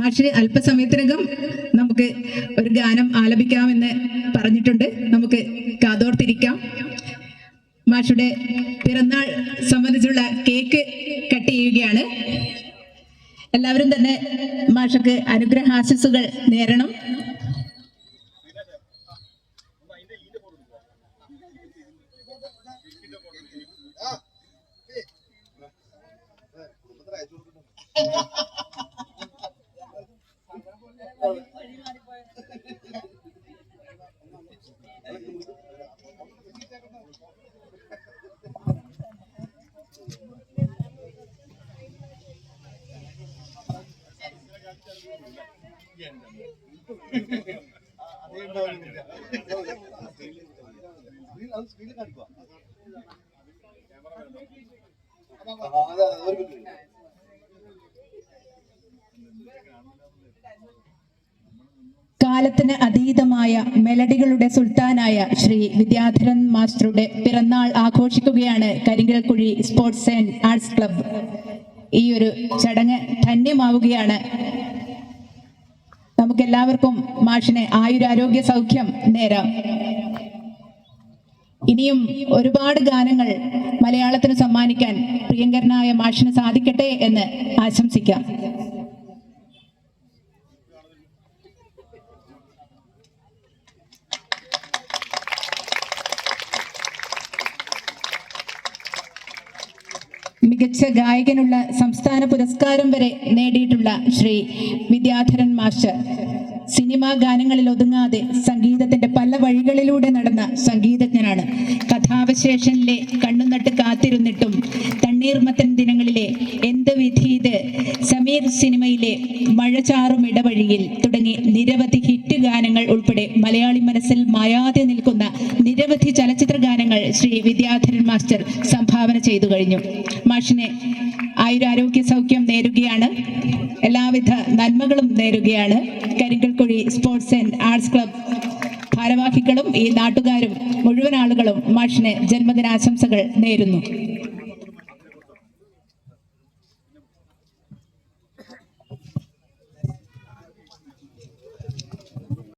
മാഷ് അല്പസമയത്തിനകം നമുക്ക് ഒരു ഗാനം ആലപിക്കാമെന്ന് പറഞ്ഞിട്ടുണ്ട്. നമുക്ക് കാതോർത്തിരിക്കാം. മാഷുടെ പിറന്നാൾ സംബന്ധിച്ചുള്ള കേക്ക് കട്ട് ചെയ്യുകയാണ്. എല്ലാവരും തന്നെ മാഷക്ക് അനുഗ്രഹാശംസകൾ നേരണം. കാലത്തിന് അതീതമായ മെലഡികളുടെ സുൽത്താനായ ശ്രീ വിദ്യാധരൻ മാസ്റ്ററുടെ പിറന്നാൾ ആഘോഷിക്കുകയാണ് കരിങ്കൽക്കുഴി സ്പോർട്സ് ആൻഡ് ആർട്സ് ക്ലബ്ബ്. ഈ ഒരു ചടങ്ങ് ധന്യമാവുകയാണ്. നമുക്കെല്ലാവർക്കും മാഷിന് ആയുരാരോഗ്യ സൗഖ്യം നേരാം. ഇനിയും ഒരുപാട് ഗാനങ്ങൾ മലയാളത്തിന് സമ്മാനിക്കാൻ പ്രിയങ്കരനായ മാഷിന് സാധിക്കട്ടെ എന്ന് ആശംസിക്കാം. മികച്ച ഗായകനുള്ള സംസ്ഥാന പുരസ്കാരം വരെ നേടിയിട്ടുള്ള ശ്രീ വിദ്യാധരൻ മാസ്റ്റർ സിനിമാ ഗാനങ്ങളിൽ ഒതുങ്ങാതെ സംഗീതത്തിന്റെ പല വഴികളിലൂടെ നടന്ന സംഗീതജ്ഞനാണ്. കഥാവശേഷനിലെ കണ്ണുനട്ട് കാത്തിരുന്നിട്ടും, തണ്ണീർമത്തൻ ദിനങ്ങളിലെ എന്ത് വിധീത്, സമീർ സിനിമയിലെ മഴചാറും ഇടവഴിയിൽ തുടങ്ങി നിരവധി ഹിറ്റ് ഗാനങ്ങൾ ഉൾപ്പെടെ മലയാളി മനസ്സിൽ മായാതെ നിൽക്കുന്ന നിരവധി ചലച്ചിത്ര ഗാനങ്ങൾ ശ്രീ വിദ്യാധരൻ മാസ്റ്റർ സംഭാവന ചെയ്തു കഴിഞ്ഞു. മാഷിനെ ആയുരാരോഗ്യ സൗഖ്യം നേരുകയാണ്. എല്ലാവിധ നന്മകളും നേരുകയാണ്. കരിങ്കൽക്കുഴി സ്പോർട്സ് ആൻഡ് ആർട്സ് ക്ലബ്ബ് ഭാരവാഹികളും ഈ നാട്ടുകാരും മുഴുവൻ ആളുകളും മാഷിന് ജന്മദിനാശംസകൾ നേരുന്നു.